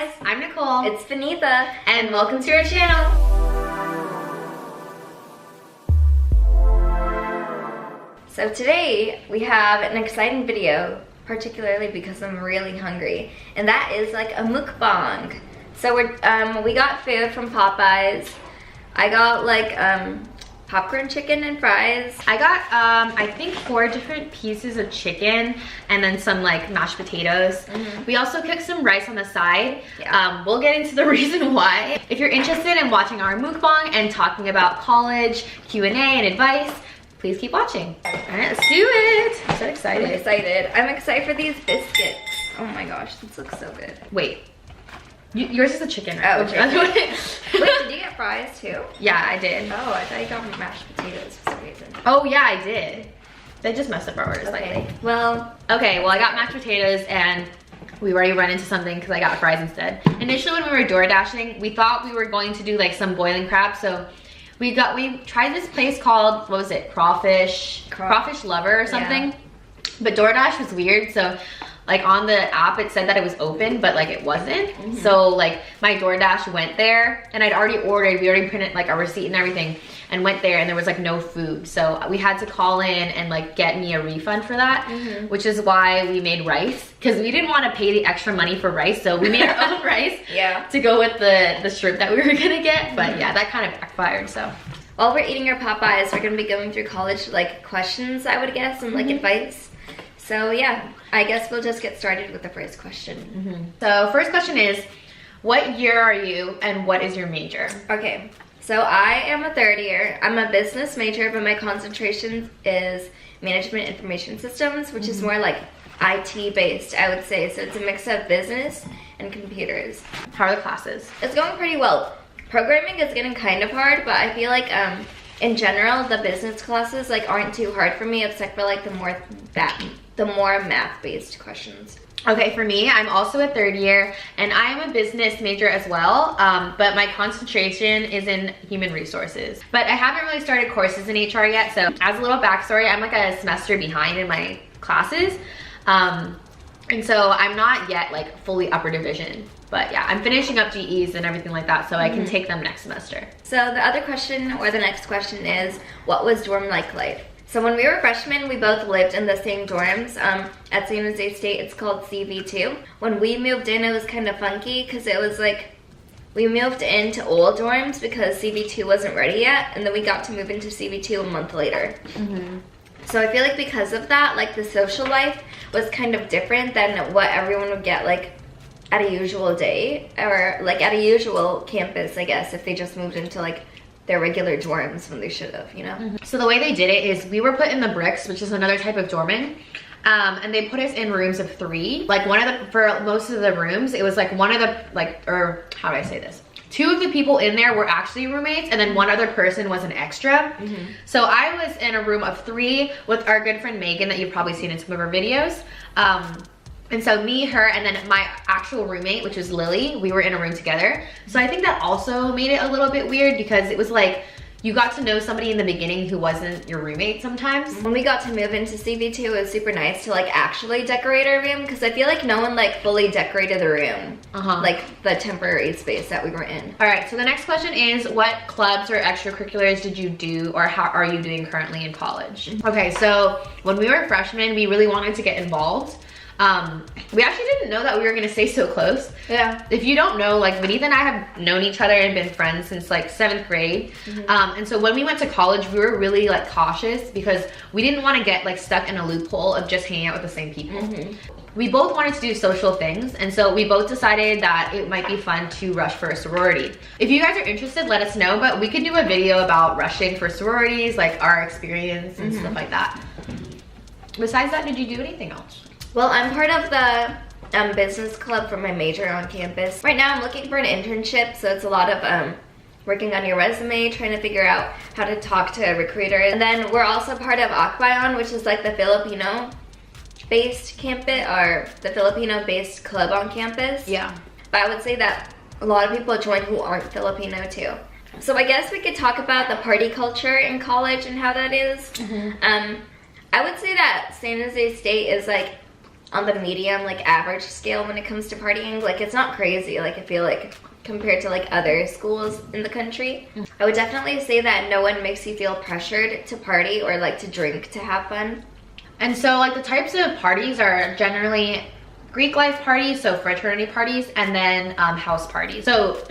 guys, I'm Nicole. It's Vanitha, and welcome to our channel. So today we have an exciting video, particularly because I'm really hungry, and that is like a mukbang. So we got food from Popeyes. I got like popcorn chicken and fries. I got I think 4 different pieces of chicken and then some like mashed potatoes. We also cooked some rice on the side. Yeah. We'll get into the reason why. If you're interested in watching our mukbang and talking about college, Q&A and advice, please keep watching. All right, let's do it. I'm so excited. I'm excited for these biscuits. Oh my gosh, this looks so good. Wait. Yours is the chicken, right? Oh, chicken. Wait, did you get fries too? Yeah, I did. Oh, I thought you got mashed potatoes for some reason. Oh yeah, I did. They just messed up our orders slightly. Well, I got mashed potatoes and we already run into something because I got fries instead. Initially when we were door dashing, we thought we were going to do like some boiling crab, so we tried this place called, what was it, Crawfish Lover or something. Yeah. But DoorDash was weird, so like on the app it said that it was open, but like it wasn't. So like my DoorDash went there and I'd already ordered, we already printed like our receipt and everything, and went there and there was like no food. So we had to call in and like get me a refund for that, which is why we made rice, because we didn't want to pay the extra money for rice, so we made our own rice to go with the shrimp that we were gonna get. But yeah, that kind of backfired. So while we're eating our Popeyes, we're gonna be going through college like questions, I would guess, and like advice. So yeah, I guess we'll just get started with the first question. So first question is, what year are you and what is your major? Okay, so I am a 3rd year. I'm a business major, but my concentration is management information systems, which is more like IT based, I would say. So it's a mix of business and computers. How are the classes? It's going pretty well. Programming is getting kind of hard, but I feel like in general, the business classes like aren't too hard for me, except for like the more math-based questions. Okay, for me, I'm also a 3rd year, and I am a business major as well, but my concentration is in human resources. But I haven't really started courses in HR yet, so as a little backstory, I'm like a semester behind in my classes, and so I'm not yet like fully upper division. But yeah, I'm finishing up GEs and everything like that, so I can take them next semester. So the other question, or the next question is, what was dorm life? So when we were freshmen, we both lived in the same dorms at San Jose State. It's called CV2. When we moved in, it was kind of funky because it was like, we moved into old dorms because CV2 wasn't ready yet, and then we got to move into CV2 a month later. So I feel like because of that, like the social life was kind of different than what everyone would get like at a usual day, or like at a usual campus, I guess, if they just moved into like their regular dorms when they should have, you know? So the way they did it is we were put in the bricks, which is another type of dorming, and they put us in rooms of 3. Like for most of the rooms, it was like one of the, like, or how do I say this? 2 of the people in there were actually roommates, and then 1 other person was an extra. So I was in a room of 3 with our good friend Megan that you've probably seen in some of our videos. And so me, her, and then my actual roommate, which was Lily, we were in a room together. So I think that also made it a little bit weird because it was like, you got to know somebody in the beginning who wasn't your roommate sometimes. When we got to move into CV2, it was super nice to like actually decorate our room, because I feel like no one like fully decorated the room, like the temporary space that we were in. All right, so the next question is, what clubs or extracurriculars did you do, or how are you doing currently in college? Okay, so when we were freshmen, we really wanted to get involved. We actually didn't know that we were gonna stay so close. Yeah. If you don't know, like Vanitha and I have known each other and been friends since like 7th grade. And so when we went to college, we were really like cautious because we didn't want to get like stuck in a loophole of just hanging out with the same people. We both wanted to do social things, and so we both decided that it might be fun to rush for a sorority. If you guys are interested, let us know, but we could do a video about rushing for sororities, like our experience and stuff like that. Besides that, did you do anything else? Well, I'm part of the business club for my major on campus. Right now I'm looking for an internship, so it's a lot of working on your resume, trying to figure out how to talk to recruiters. And then we're also part of Akbayan, which is like the Filipino-based campus, or the Filipino-based club on campus. Yeah. But I would say that a lot of people join who aren't Filipino too. So I guess we could talk about the party culture in college and how that is. I would say that San Jose State is like on the medium, like average scale when it comes to partying. Like it's not crazy, like I feel like compared to like other schools in the country. I would definitely say that no one makes you feel pressured to party or like to drink to have fun. And so like the types of parties are generally Greek life parties, so fraternity parties, and then house parties. So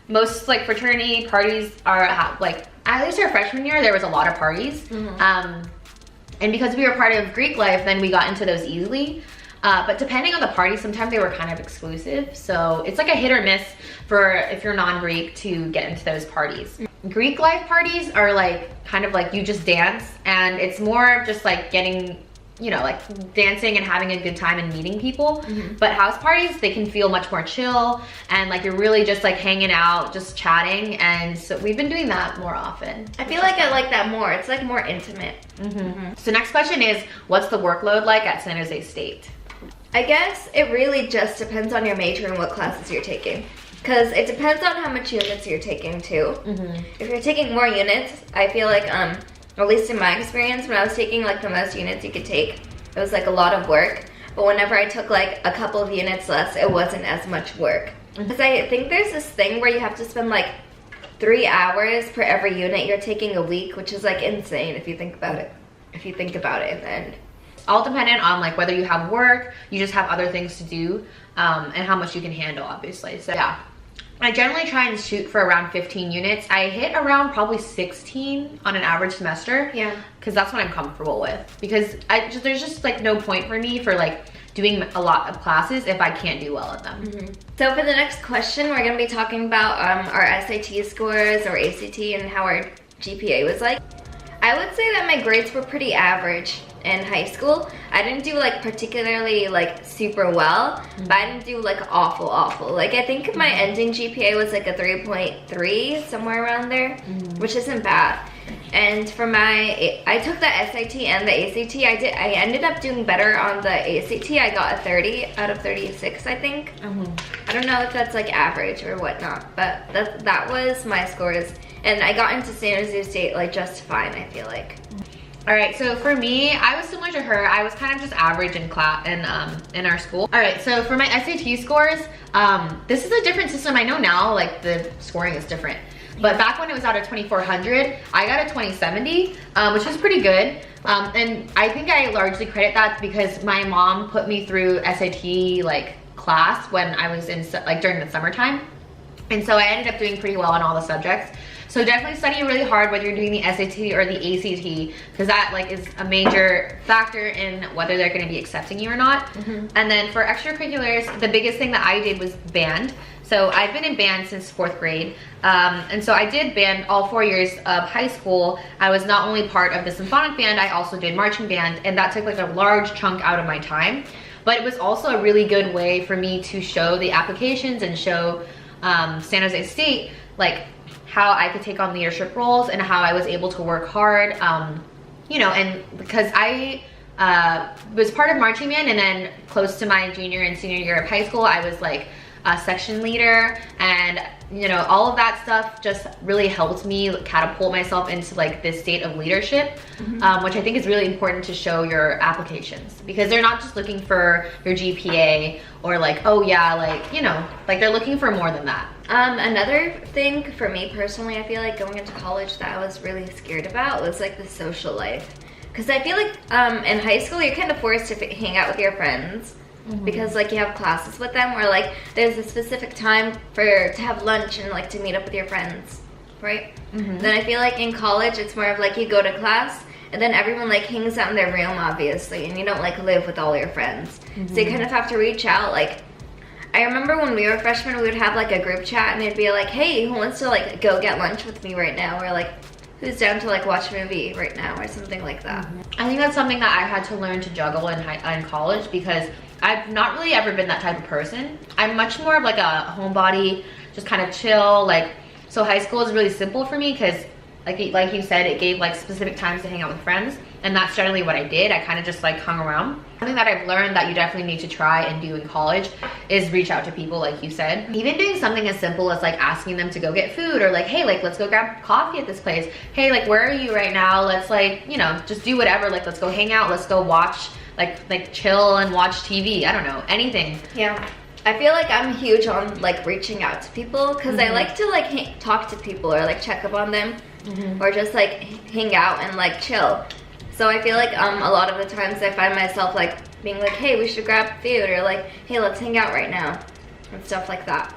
most like fraternity parties are like, at least our freshman year, there was a lot of parties. And because we were part of Greek life, then we got into those easily. But depending on the party, sometimes they were kind of exclusive. So it's like a hit or miss for if you're non-Greek to get into those parties. Greek life parties are like kind of like you just dance, and it's more just like getting, you know, like dancing and having a good time and meeting people. But house parties, they can feel much more chill, and like you're really just like hanging out, just chatting. And so we've been doing that more often. I feel like I like that more. It's like more intimate. So next question is, what's the workload like at San Jose State? I guess it really just depends on your major and what classes you're taking. Because it depends on how much units you're taking too. If you're taking more units, I feel like, at least in my experience, when I was taking like the most units you could take, it was like a lot of work. But whenever I took like a couple of units less, it wasn't as much work. Because I think there's this thing where you have to spend like 3 hours per every unit you're taking a week, which is like insane if you think about it. In the end. All dependent on like whether you have work, you just have other things to do, and how much you can handle, obviously. So yeah, I generally try and shoot for around 15 units. I hit around probably 16 on an average semester. Yeah. Because that's what I'm comfortable with. Because there's just like no point for me for like doing a lot of classes if I can't do well at them. So for the next question, we're gonna be talking about our SAT scores or ACT and how our GPA was like. I would say that my grades were pretty average in high school. I didn't do like particularly like super well, but I didn't do like awful. Like I think my ending GPA was like a 3.3, somewhere around there, which isn't bad. And for I took the SAT and the ACT. I ended up doing better on the ACT. I got a 30 out of 36, I think. I don't know if that's like average or whatnot, but that was my scores. And I got into San Jose State like just fine, I feel like. All right, so for me, I was similar to her. I was kind of just average in class in our school. All right, so for my SAT scores, this is a different system. I know now, like the scoring is different. But back when it was out of 2400, I got a 2070, which was pretty good. And I think I largely credit that because my mom put me through SAT like class when I was in like during the summertime. And so I ended up doing pretty well in all the subjects. So definitely study really hard whether you're doing the SAT or the ACT, because that like is a major factor in whether they're going to be accepting you or not. And then for extracurriculars, the biggest thing that I did was band. So I've been in band since 4th grade. And so I did band all 4 years of high school. I was not only part of the symphonic band, I also did marching band, and that took like a large chunk out of my time. But it was also a really good way for me to show the applications and show San Jose State like how I could take on leadership roles and how I was able to work hard, you know, and because I was part of marching band, and then close to my junior and senior year of high school, I was like a section leader, and you know, all of that stuff just really helped me catapult myself into like this state of leadership, which I think is really important to show your applications, because they're not just looking for your GPA or like, oh yeah, like, you know, like they're looking for more than that. Another thing for me personally, I feel like going into college that I was really scared about was like the social life. Because I feel like in high school, you're kind of forced to hang out with your friends. Because like you have classes with them, or like there's a specific time to have lunch and like to meet up with your friends, right? Then I feel like in college it's more of like you go to class and then everyone like hangs out in their room, obviously, and you don't like live with all your friends. So you kind of have to reach out. Like I remember when we were freshmen, we would have like a group chat and it'd be like, hey, who wants to like go get lunch with me right now? Or like, who's down to like watch a movie right now, or something like that. I think that's something that I had to learn to juggle in college, because I've not really ever been that type of person. I'm much more of like a homebody, just kind of chill. Like, so high school is really simple for me because like you said, it gave like specific times to hang out with friends, and that's generally what I did. I kind of just like hung around. Something that I've learned that you definitely need to try and do in college is reach out to people, like you said. Even doing something as simple as like asking them to go get food, or like, hey, like let's go grab coffee at this place. Hey, like where are you right now? Let's like, you know, just do whatever. Like let's go hang out. Let's go watch like chill and watch TV. I don't know, anything. Yeah. I feel like I'm huge on like reaching out to people because I like to like talk to people or like check up on them or just like hang out and like chill. So I feel like a lot of the times I find myself like being like, hey, we should grab food, or like, hey, let's hang out right now, and stuff like that.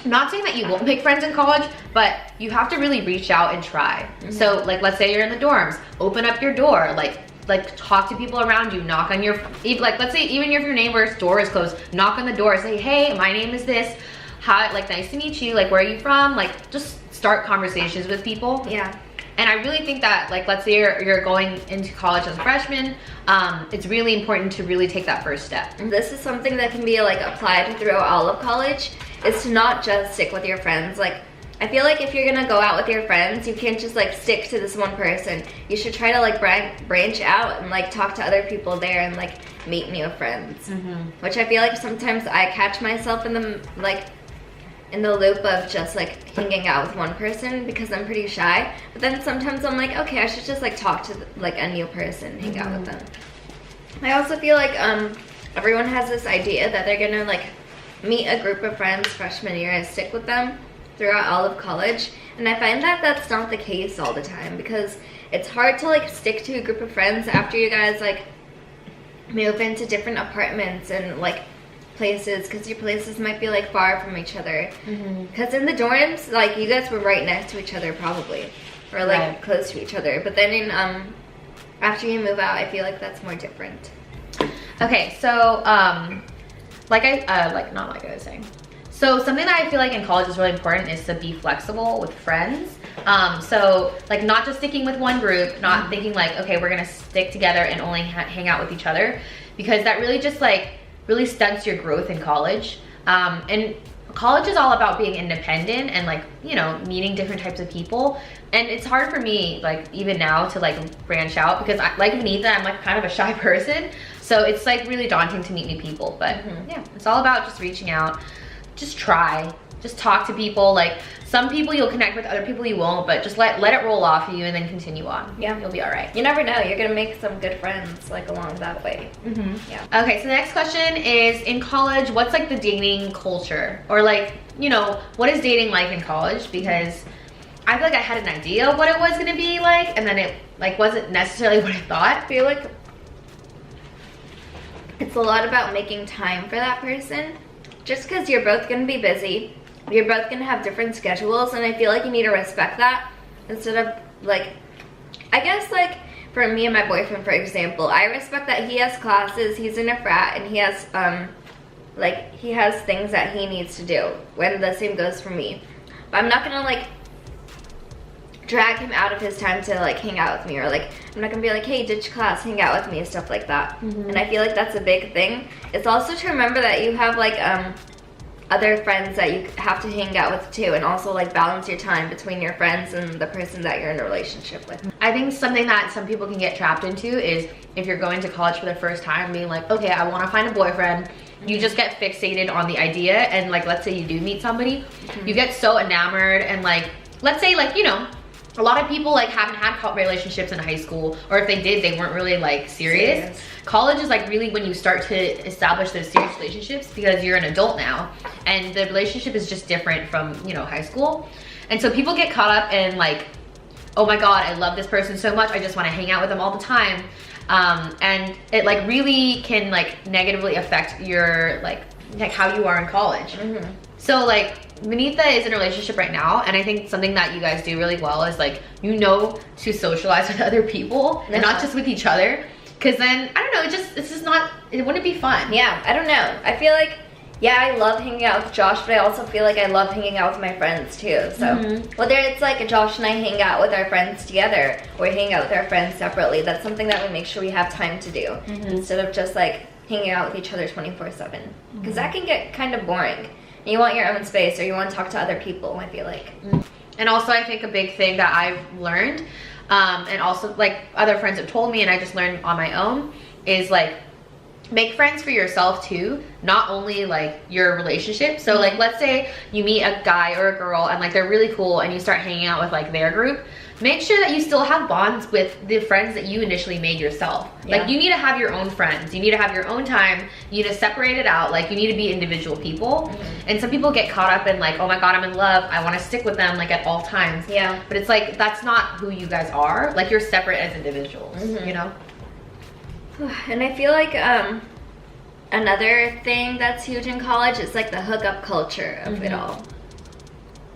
I'm not saying that you won't make friends in college, but you have to really reach out and try. So like, let's say you're in the dorms, open up your door, like talk to people around you, knock on your, like let's say even if your neighbor's door is closed, knock on the door, say, hey, my name is this, hi, like nice to meet you, like where are you from, like just start conversations with people. Yeah. And I really think that, like, let's say you're going into college as a freshman, it's really important to really take that first step. This is something that can be like applied throughout all of college, is to not just stick with your friends. Like, I feel like if you're gonna go out with your friends, you can't just like stick to this one person. You should try to like branch out and like talk to other people there and like meet new friends. Which I feel like sometimes I catch myself in the loop of just like hanging out with one person because I'm pretty shy. But then sometimes I'm like, okay, I should just like talk to like a new person, hang out with them. I also feel like everyone has this idea that they're gonna like meet a group of friends freshman year and stick with them throughout all of college. And I find that that's not the case all the time, because it's hard to like stick to a group of friends after you guys like move into different apartments and like places, because your places might be like far from each other. Because in the dorms, like you guys were right next to each other probably, or like close to each other. But then in after you move out, I feel like that's more different. Okay, so like I was saying. So something that I feel like in college is really important is to be flexible with friends. So like not just sticking with one group, not thinking like, okay, we're gonna stick together and only hang out with each other, because that really just like really stunts your growth in college. And college is all about being independent and like, you know, meeting different types of people. And it's hard for me, like even now, to like branch out, because I, like Vanitha, I'm like kind of a shy person. So it's like really daunting to meet new people. But yeah, it's all about just reaching out. Just try, just talk to people. Like some people you'll connect with, other people you won't, but just let it roll off of you and then continue on. Yeah, you'll be all right. You never know, you're gonna make some good friends like along that way. Yeah. Okay, so the next question is, in college, what's like the dating culture, or like, you know, what is dating like in college? Because I feel like I had an idea of what it was gonna be like, and then it like wasn't necessarily what I thought. I feel like it's a lot about making time for that person. Just because you're both going to be busy, you're both going to have different schedules, and I feel like you need to respect that, instead of like, I guess like for me and my boyfriend, for example, I respect that he has classes, he's in a frat, and he has like he has things that he needs to do, when the same goes for me. But I'm not going to like drag him out of his time to like hang out with me, or like I'm not gonna be like, hey, ditch class, hang out with me, and stuff like that. And I feel like that's a big thing. It's also to remember that you have like other friends that you have to hang out with too, and also like balance your time between your friends and the person that you're in a relationship with. I think something that some people can get trapped into is, if you're going to college for the first time, being like, okay, I want to find a boyfriend. You just get fixated on the idea, and like let's say you do meet somebody, you get so enamored, and like let's say like, you know, a lot of people like haven't had relationships in high school, or if they did, they weren't really like serious. College is like really when you start to establish those serious relationships, because you're an adult now, and the relationship is just different from, you know, high school. And so people get caught up in like, oh my god, I love this person so much, I just want to hang out with them all the time. And it like really can like negatively affect your like how you are in college. So like Vanitha is in a relationship right now, and I think something that you guys do really well is like, you know, to socialize with other people and not just with each other, because then I don't know, it's just not, it wouldn't be fun. Yeah, I don't know, I feel like, yeah, I love hanging out with Josh, but I also feel like I love hanging out with my friends too. So whether it's like Josh and I hang out with our friends together, or hang out with our friends separately, that's something that we make sure we have time to do, instead of just like hanging out with each other 24/7, because that can get kind of boring. You want your own space, or you want to talk to other people, I feel like. And also I think a big thing that I've learned, and also like other friends have told me, and I just learned on my own, is like make friends for yourself too, not only like your relationship. So like, let's say you meet a guy or a girl and like they're really cool and you start hanging out with like their group. Make sure that you still have bonds with the friends that you initially made yourself. Like you need to have your own friends. You need to have your own time. You need to separate it out. Like you need to be individual people. And some people get caught up in like, oh my God, I'm in love. I want to stick with them like at all times. Yeah. But it's like, that's not who you guys are. Like you're separate as individuals, you know? And I feel like another thing that's huge in college is like the hookup culture of it all.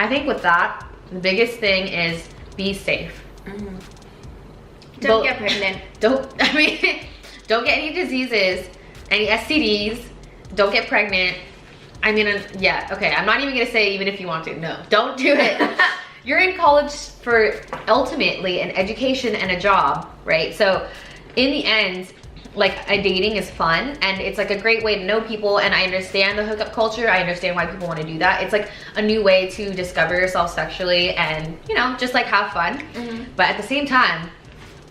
I think with that, the biggest thing is be safe. Don't get pregnant. Don't get any diseases, any STDs. Don't get pregnant. I mean, yeah, okay. I'm not even gonna say even if you want to. No, don't do it. You're in college for ultimately an education and a job, right? So in the end, like a dating is fun and it's like a great way to know people, and I understand the hookup culture. I understand why people want to do that. It's like a new way to discover yourself sexually and, you know, just like have fun. But at the same time,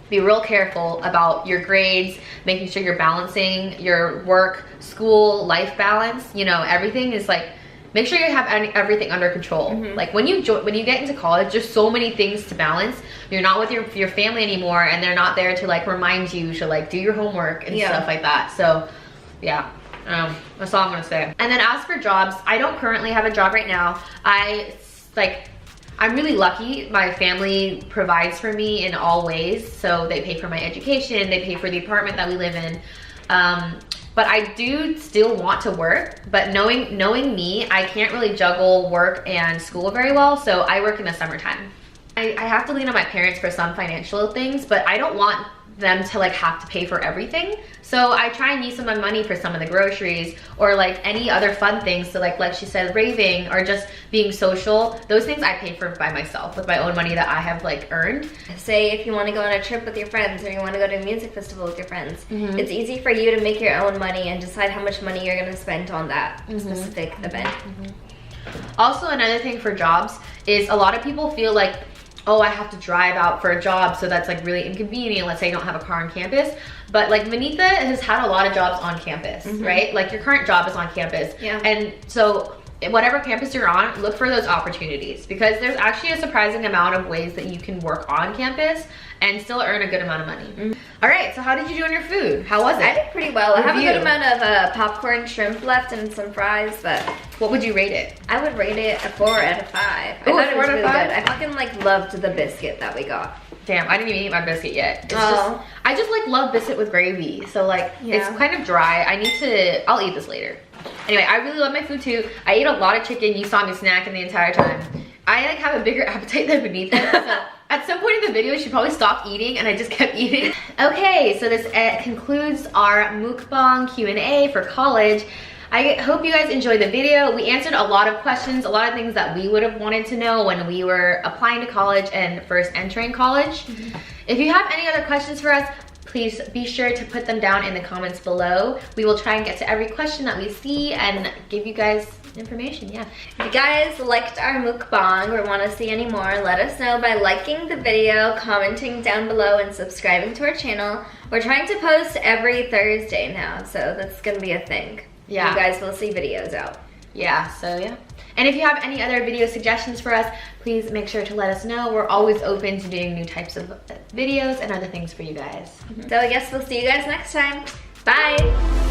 be real careful about your grades, making sure you're balancing your work, school, life balance. You know, everything is like, make sure you have everything under control. Like when you get into college, there's so many things to balance. You're not with your family anymore, and they're not there to like remind you to like do your homework and stuff like that. So yeah, that's all I'm gonna say. And then as for jobs, I don't currently have a job right now. I'm really lucky. My family provides for me in all ways. So they pay for my education, they pay for the apartment that we live in. But I do still want to work, but knowing me, I can't really juggle work and school very well, so I work in the summertime. I have to lean on my parents for some financial things, but I don't want them to like have to pay for everything. So I try and use some of my money for some of the groceries or like any other fun things. So like she said, raving or just being social, those things I pay for by myself with my own money that I have like earned. Say if you want to go on a trip with your friends or you want to go to a music festival with your friends, it's easy for you to make your own money and decide how much money you're going to spend on that specific event. Also, another thing for jobs is a lot of people feel like, oh, I have to drive out for a job, so that's like really inconvenient. Let's say I don't have a car on campus. But like Manitha has had a lot of jobs on campus, right? Like your current job is on campus. And so whatever campus you're on, look for those opportunities, because there's actually a surprising amount of ways that you can work on campus and still earn a good amount of money. All right, so how did you do on your food? How was it? I did pretty well. I have a good amount of popcorn, shrimp left, and some fries, but... What would you rate it? I would rate it a 4 out of 5. I thought it was really good. I fucking like loved the biscuit that we got. Damn, I didn't even eat my biscuit yet. I just like love biscuit with gravy, so like it's kind of dry. I'll eat this later. Anyway, I really love my food too. I ate a lot of chicken. You saw me snacking the entire time. I like have a bigger appetite than Benita. So at some point in the video, she probably stopped eating and I just kept eating. Okay, so this concludes our mukbang Q&A for college. I hope you guys enjoyed the video. We answered a lot of questions, a lot of things that we would have wanted to know when we were applying to college and first entering college. If you have any other questions for us, please be sure to put them down in the comments below. We will try and get to every question that we see and give you guys information. If you guys liked our mukbang or want to see any more, let us know by liking the video, commenting down below, and subscribing to our channel. We're trying to post every Thursday now, so that's gonna be a thing. You guys will see videos out. And if you have any other video suggestions for us, please make sure to let us know. We're always open to doing new types of videos and other things for you guys. So I guess we'll see you guys next time. Bye.